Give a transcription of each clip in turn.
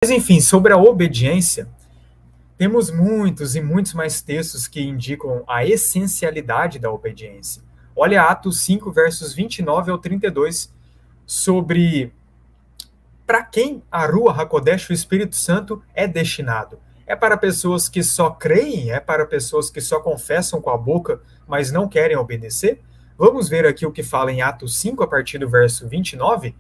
Mas, enfim, sobre a obediência, temos muitos e muitos mais textos que indicam a essencialidade da obediência. Olha Atos 5, versos 29 ao 32, sobre para quem a Ruach HaKodesh, o Espírito Santo, é destinado. É para pessoas que só creem? É para pessoas que só confessam com a boca, mas não querem obedecer? Vamos ver aqui o que fala em Atos 5, a partir do verso 29.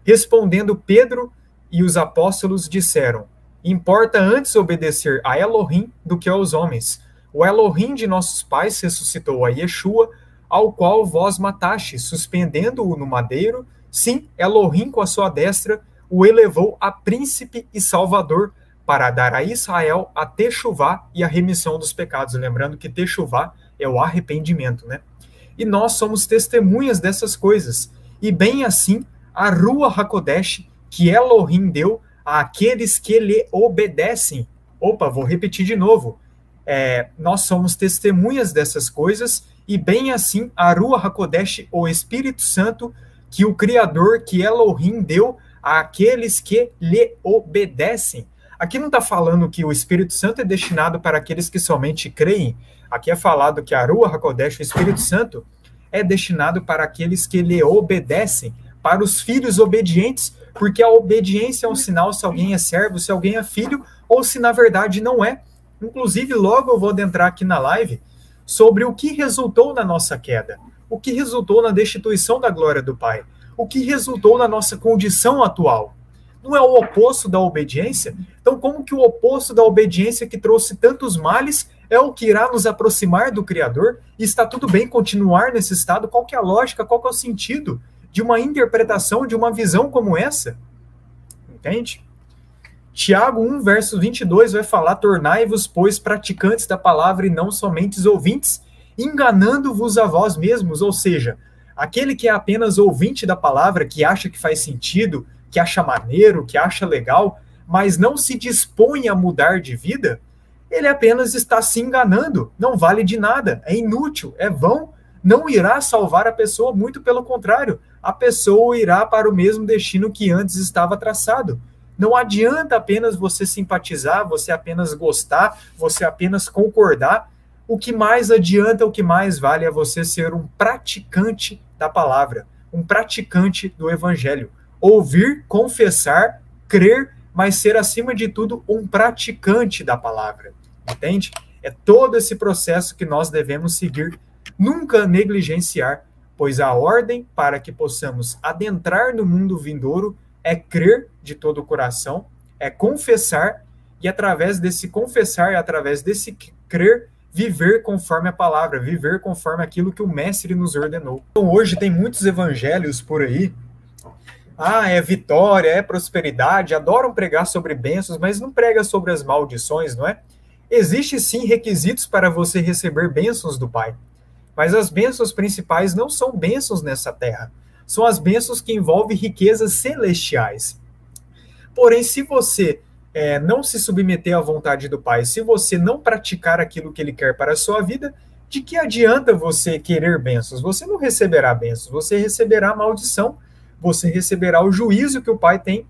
Respondendo Pedro e os apóstolos disseram: importa antes obedecer a Elohim do que aos homens. O Elohim de nossos pais ressuscitou a Yeshua, ao qual vós matastes, suspendendo-o no madeiro. Sim, Elohim com a sua destra o elevou a príncipe e salvador, para dar a Israel a techuvá e a remissão dos pecados. Lembrando que techuvá é o arrependimento, né? E nós somos testemunhas dessas coisas. E bem assim, a Ruach HaKodesh, que Elohim deu àqueles que lhe obedecem. Opa, vou repetir de novo. Nós somos testemunhas dessas coisas, e bem assim, a Ruach HaKodesh, o Espírito Santo, que o Criador, que Elohim deu àqueles que lhe obedecem. Aqui não está falando que o Espírito Santo é destinado para aqueles que somente creem. Aqui é falado que a Ruach HaKodesh, o Espírito Santo, é destinado para aqueles que lhe obedecem, para os filhos obedientes, porque a obediência é um sinal se alguém é servo, se alguém é filho, ou se na verdade não é. Inclusive, logo eu vou adentrar aqui na live sobre o que resultou na nossa queda, o que resultou na destituição da glória do Pai, o que resultou na nossa condição atual. Não é o oposto da obediência? Então, como que o oposto da obediência que trouxe tantos males é o que irá nos aproximar do Criador? E está tudo bem continuar nesse estado? Qual que é a lógica, qual que é o sentido de uma interpretação, de uma visão como essa? Entende? Tiago 1, verso 22 vai falar: tornai-vos, pois, praticantes da palavra e não somente ouvintes, enganando-vos a vós mesmos. Ou seja, aquele que é apenas ouvinte da palavra, que acha que faz sentido, que acha maneiro, que acha legal, mas não se dispõe a mudar de vida, ele apenas está se enganando, não vale de nada, é inútil, é vão, não irá salvar a pessoa, muito pelo contrário, a pessoa irá para o mesmo destino que antes estava traçado. Não adianta apenas você simpatizar, você apenas gostar, você apenas concordar. O que mais adianta, o que mais vale é você ser um praticante da palavra, um praticante do evangelho. Ouvir, confessar, crer, mas ser, acima de tudo, um praticante da palavra. Entende? É todo esse processo que nós devemos seguir, nunca negligenciar, pois a ordem para que possamos adentrar no mundo vindouro é crer de todo o coração, é confessar, e através desse confessar, através desse crer, viver conforme a palavra, viver conforme aquilo que o Mestre nos ordenou. Então, hoje tem muitos evangelhos por aí. É vitória, é prosperidade, adoram pregar sobre bênçãos, mas não prega sobre as maldições, não é? Existem sim requisitos para você receber bênçãos do Pai, mas as bênçãos principais não são bênçãos nessa terra, são as bênçãos que envolvem riquezas celestiais. Porém, se você não se submeter à vontade do Pai, se você não praticar aquilo que Ele quer para a sua vida, de que adianta você querer bênçãos? Você não receberá bênçãos, você receberá maldição, você receberá o juízo que o Pai tem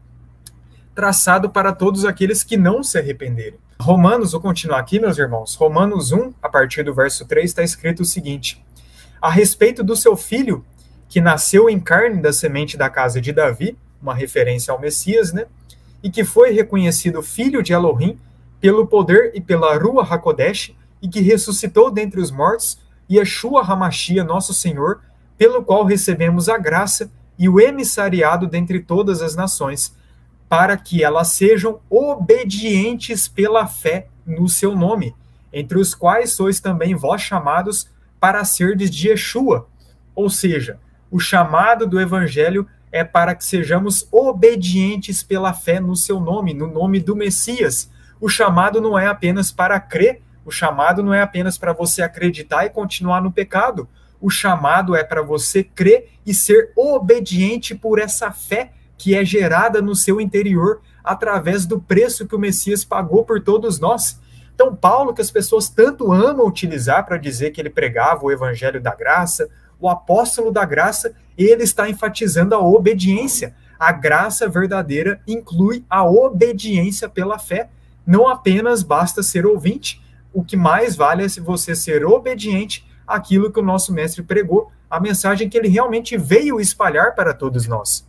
traçado para todos aqueles que não se arrependerem. Romanos, vou continuar aqui, meus irmãos. Romanos 1, a partir do verso 3, está escrito o seguinte: a respeito do seu filho, que nasceu em carne da semente da casa de Davi, uma referência ao Messias, né? E que foi reconhecido filho de Elohim pelo poder e pela Ruach HaKodesh, e que ressuscitou dentre os mortos, Yeshua HaMashiach, nosso Senhor, pelo qual recebemos a graça e o emissariado dentre todas as nações, para que elas sejam obedientes pela fé no seu nome, entre os quais sois também vós chamados para serdes de Yeshua. Ou seja, o chamado do evangelho é para que sejamos obedientes pela fé no seu nome, no nome do Messias. O chamado não é apenas para crer, o chamado não é apenas para você acreditar e continuar no pecado. O chamado é para você crer e ser obediente por essa fé que é gerada no seu interior através do preço que o Messias pagou por todos nós. Então, Paulo, que as pessoas tanto amam utilizar para dizer que ele pregava o evangelho da graça, o apóstolo da graça, ele está enfatizando a obediência, A graça verdadeira inclui a obediência pela fé. Não apenas basta ser ouvinte, o que mais vale é se você ser obediente àquilo que o nosso mestre pregou, a mensagem que ele realmente veio espalhar para todos nós.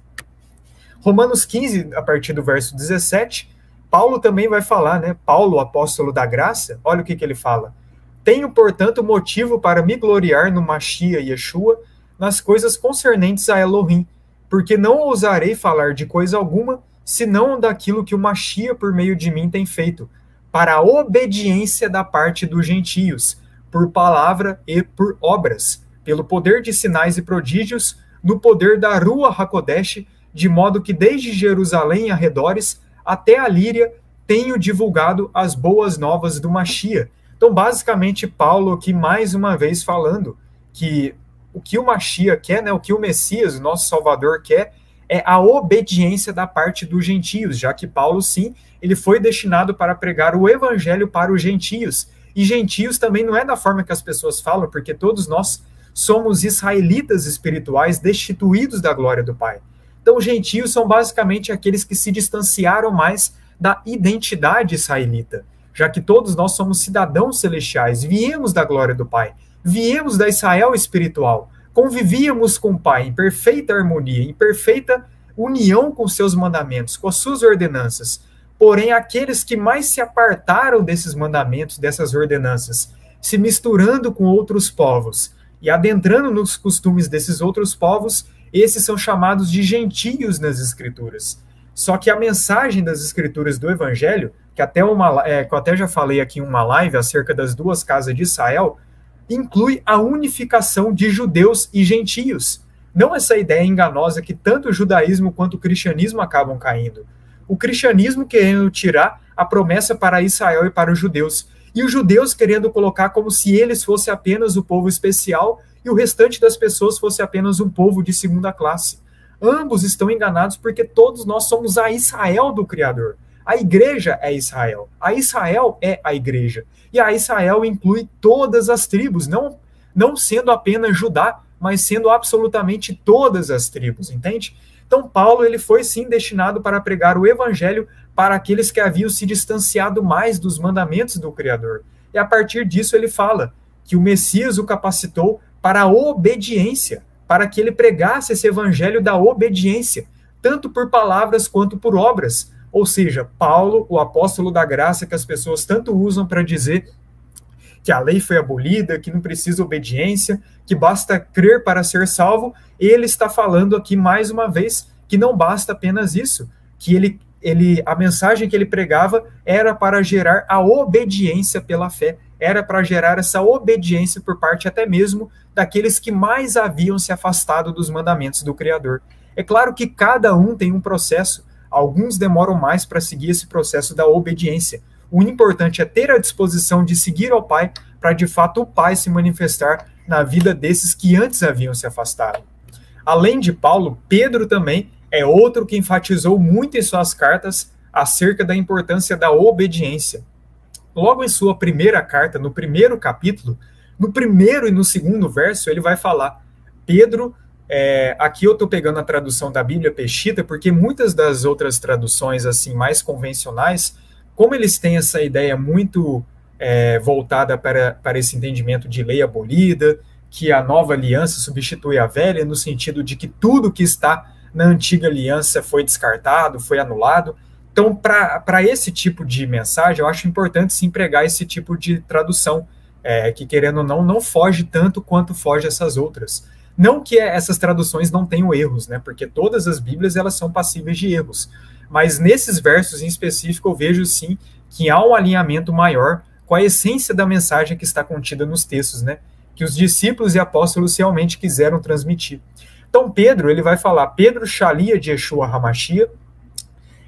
Romanos 15, a partir do verso 17, Paulo também vai falar, né? Paulo, o apóstolo da graça, olha o que ele fala. Tenho, portanto, motivo para me gloriar no Mashiach Yeshua, nas coisas concernentes a Elohim, porque não ousarei falar de coisa alguma, senão daquilo que o Mashiach por meio de mim tem feito, para a obediência da parte dos gentios, por palavra e por obras, pelo poder de sinais e prodígios, no poder da Rua HaKodesh, de modo que desde Jerusalém e arredores até a Líria tenho divulgado as boas novas do Mashiach. Então, basicamente, Paulo aqui mais uma vez falando que o que o Mashiach quer, né, o que o Messias, o nosso Salvador, quer, é a obediência da parte dos gentios, já que Paulo, sim, ele foi destinado para pregar o evangelho para os gentios. E gentios também não é da forma que as pessoas falam, porque todos nós somos israelitas espirituais destituídos da glória do Pai. Então, os gentios são basicamente aqueles que se distanciaram mais da identidade israelita, já que todos nós somos cidadãos celestiais, viemos da glória do Pai, viemos da Israel espiritual, convivíamos com o Pai em perfeita harmonia, em perfeita união com seus mandamentos, com as suas ordenanças. Porém, aqueles que mais se apartaram desses mandamentos, dessas ordenanças, se misturando com outros povos e adentrando nos costumes desses outros povos, esses são chamados de gentios nas Escrituras. Só que a mensagem das Escrituras do Evangelho, que até que eu até já falei aqui em uma live acerca das duas casas de Israel, inclui a unificação de judeus e gentios. Não essa ideia enganosa que tanto o judaísmo quanto o cristianismo acabam caindo. O cristianismo querendo tirar a promessa para Israel e para os judeus, e os judeus querendo colocar como se eles fossem apenas o povo especial e o restante das pessoas fosse apenas um povo de segunda classe. Ambos estão enganados porque todos nós somos a Israel do Criador. A igreja é Israel. A Israel é a igreja. E a Israel inclui todas as tribos, não sendo apenas Judá, mas sendo absolutamente todas as tribos, entende? Então Paulo ele foi sim destinado para pregar o evangelho para aqueles que haviam se distanciado mais dos mandamentos do Criador. E a partir disso ele fala que o Messias o capacitou para a obediência, para que ele pregasse esse evangelho da obediência, tanto por palavras quanto por obras. Ou seja, Paulo, o apóstolo da graça, que as pessoas tanto usam para dizer que a lei foi abolida, que não precisa obediência, que basta crer para ser salvo, ele está falando aqui mais uma vez que não basta apenas isso, que a mensagem que ele pregava era para gerar a obediência pela fé, era para gerar essa obediência por parte até mesmo daqueles que mais haviam se afastado dos mandamentos do Criador. É claro que cada um tem um processo, alguns demoram mais para seguir esse processo da obediência. O importante é ter a disposição de seguir ao Pai, para de fato o Pai se manifestar na vida desses que antes haviam se afastado. Além de Paulo, Pedro também é outro que enfatizou muito em suas cartas acerca da importância da obediência. Logo em sua primeira carta, no primeiro capítulo, no primeiro e no segundo verso, ele vai falar, Pedro, aqui eu estou pegando a tradução da Bíblia Peshitta, porque muitas das outras traduções assim mais convencionais, como eles têm essa ideia muito voltada para esse entendimento de lei abolida, que a nova aliança substitui a velha, no sentido de que tudo que está na antiga aliança foi descartado, foi anulado. Então, para esse tipo de mensagem, eu acho importante sim pregar esse tipo de tradução, que querendo ou não foge tanto quanto foge essas outras. Não que essas traduções não tenham erros, né? Porque todas as Bíblias elas são passíveis de erros. Mas nesses versos em específico eu vejo sim que há um alinhamento maior com a essência da mensagem que está contida nos textos, né? Que os discípulos e apóstolos realmente quiseram transmitir. Então Pedro, ele vai falar, Pedro Shalia de Yeshua HaMashiach,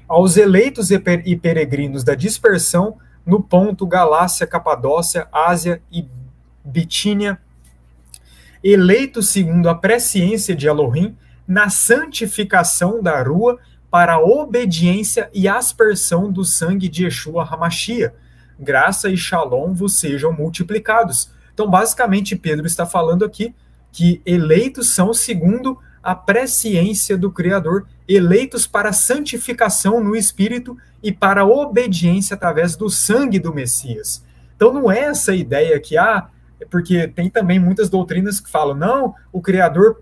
aos eleitos e peregrinos da dispersão no Ponto, Galácia, Capadócia, Ásia e Bitínia, eleitos segundo a presciência de Elohim, na santificação da rua, para a obediência e aspersão do sangue de Yeshua HaMashiach. Graça e shalom vos sejam multiplicados. Então, basicamente, Pedro está falando aqui que eleitos são segundo a presciência do Criador, eleitos para a santificação no Espírito e para a obediência através do sangue do Messias. Então não é essa ideia que porque tem também muitas doutrinas que falam, não, o Criador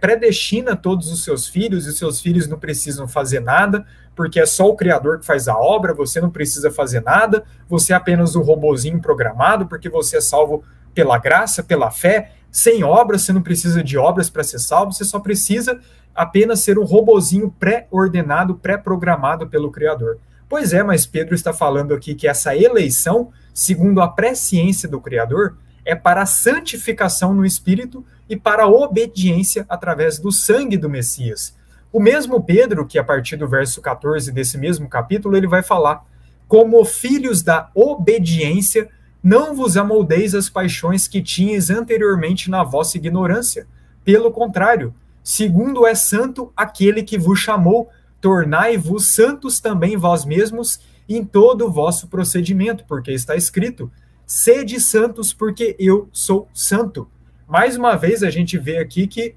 predestina todos os seus filhos, e os seus filhos não precisam fazer nada, porque é só o Criador que faz a obra, você não precisa fazer nada, você é apenas um robozinho programado, porque você é salvo pela graça, pela fé, sem obras, você não precisa de obras para ser salvo, você só precisa apenas ser um robozinho pré-ordenado, pré-programado pelo Criador. Pois é, mas Pedro está falando aqui que essa eleição, segundo a presciência do Criador, é para a santificação no Espírito e para a obediência através do sangue do Messias. O mesmo Pedro, que a partir do verso 14 desse mesmo capítulo, ele vai falar, como filhos da obediência, não vos amoldeis as paixões que tinhas anteriormente na vossa ignorância. Pelo contrário, segundo é santo aquele que vos chamou, tornai-vos santos também vós mesmos em todo o vosso procedimento, porque está escrito, sede santos porque eu sou santo. Mais uma vez a gente vê aqui que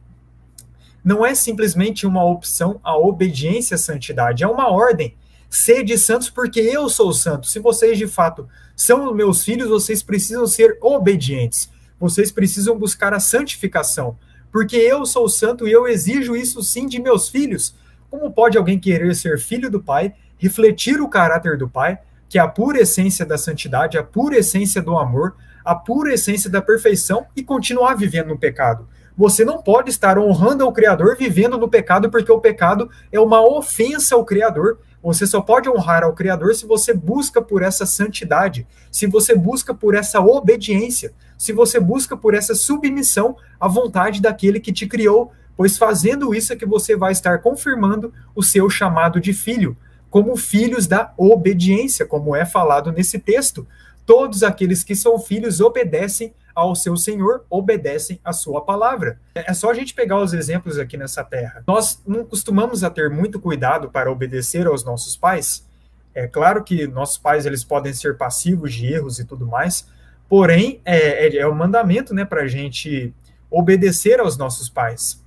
não é simplesmente uma opção a obediência à santidade, é uma ordem. Sede santos porque eu sou santo. Se vocês de fato são meus filhos, vocês precisam ser obedientes. Vocês precisam buscar a santificação, porque eu sou santo e eu exijo isso sim de meus filhos. Como pode alguém querer ser filho do Pai, refletir o caráter do Pai, que é a pura essência da santidade, a pura essência do amor, a pura essência da perfeição e continuar vivendo no pecado? Você não pode estar honrando ao Criador vivendo no pecado, porque o pecado é uma ofensa ao Criador. Você só pode honrar ao Criador se você busca por essa santidade, se você busca por essa obediência, se você busca por essa submissão à vontade daquele que te criou, pois fazendo isso é que você vai estar confirmando o seu chamado de filho, como filhos da obediência, como é falado nesse texto. Todos aqueles que são filhos obedecem ao seu Senhor, obedecem à sua palavra. É só a gente pegar os exemplos aqui nessa terra. Nós não costumamos a ter muito cuidado para obedecer aos nossos pais. É claro que nossos pais eles podem ser passivos de erros e tudo mais, porém é um mandamento, né, para a gente obedecer aos nossos pais,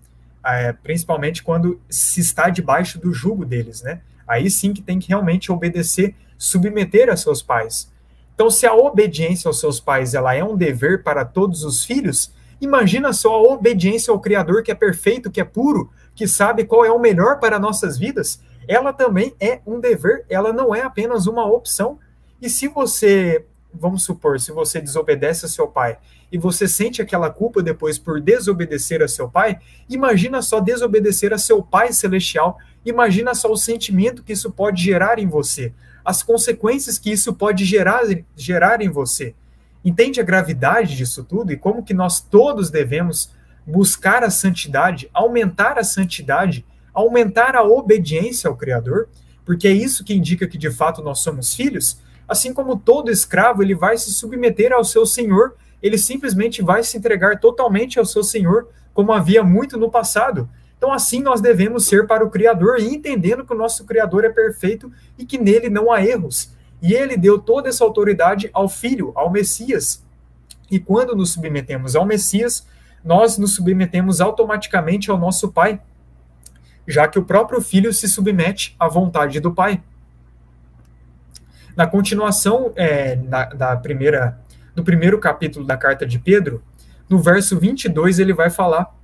principalmente quando se está debaixo do jugo deles, né? Aí sim que tem que realmente obedecer, submeter a seus pais. Então, se a obediência aos seus pais ela é um dever para todos os filhos, imagina só a obediência ao Criador, que é perfeito, que é puro, que sabe qual é o melhor para nossas vidas. Ela também é um dever, ela não é apenas uma opção. E se você, vamos supor, se você desobedece a seu pai e você sente aquela culpa depois por desobedecer a seu pai, imagina só desobedecer a seu Pai Celestial, imagina só o sentimento que isso pode gerar em você, as consequências que isso pode gerar em você. Entende a gravidade disso tudo e como que nós todos devemos buscar a santidade, aumentar a obediência ao Criador, porque é isso que indica que de fato nós somos filhos. Assim como todo escravo, ele vai se submeter ao seu senhor, ele simplesmente vai se entregar totalmente ao seu senhor, como havia muito no passado. Então assim nós devemos ser para o Criador, e entendendo que o nosso Criador é perfeito e que nele não há erros. E ele deu toda essa autoridade ao Filho, ao Messias. E quando nos submetemos ao Messias, nós nos submetemos automaticamente ao nosso Pai, já que o próprio Filho se submete à vontade do Pai. Na continuação do primeiro capítulo da carta de Pedro, no verso 22, ele vai falar: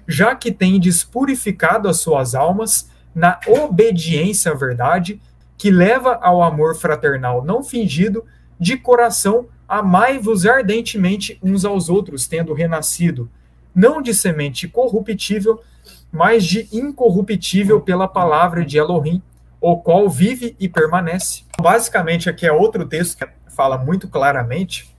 já que tendes purificado as suas almas na obediência à verdade, que leva ao amor fraternal não fingido, de coração amai-vos ardentemente uns aos outros, tendo renascido, não de semente corruptível, mas de incorruptível pela palavra de Elohim, o qual vive e permanece. Basicamente, aqui é outro texto que fala muito claramente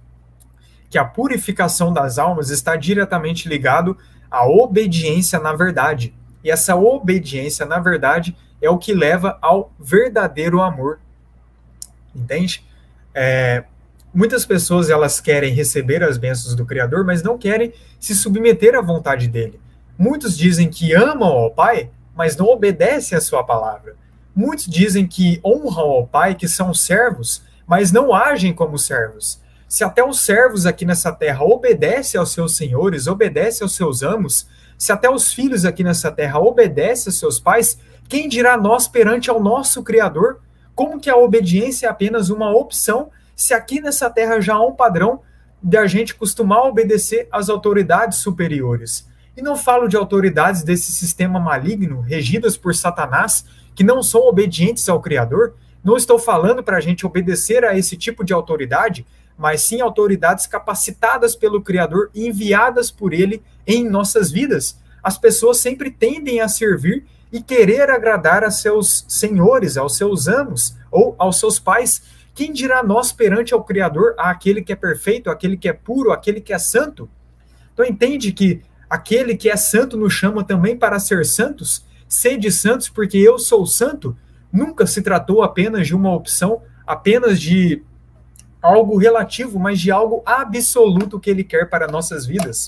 que a purificação das almas está diretamente ligado à obediência na verdade. E essa obediência na verdade é o que leva ao verdadeiro amor. Entende? Muitas pessoas elas querem receber as bênçãos do Criador, mas não querem se submeter à vontade dele. Muitos dizem que amam ao Pai, mas não obedecem à sua palavra. Muitos dizem que honram ao Pai, que são servos, mas não agem como servos. Se até os servos aqui nessa terra obedecem aos seus senhores, obedecem aos seus amos, Se até os filhos aqui nessa terra obedecem aos seus pais, quem dirá nós perante ao nosso Criador? Como que a obediência é apenas uma opção, se aqui nessa terra já há um padrão de a gente costumar obedecer às autoridades superiores? E não falo de autoridades desse sistema maligno, regidas por Satanás, que não são obedientes ao Criador. Não estou falando para a gente obedecer a esse tipo de autoridade, mas sim autoridades capacitadas pelo Criador e enviadas por Ele em nossas vidas. As pessoas sempre tendem a servir e querer agradar a seus senhores, aos seus amos ou aos seus pais. Quem dirá nós perante ao Criador, àquele que é perfeito, àquele que é puro, àquele que é santo? Então entende que aquele que é santo nos chama também para ser santos? Sede santos porque eu sou santo? Nunca se tratou apenas de uma opção, apenas de algo relativo, mas de algo absoluto que ele quer para nossas vidas.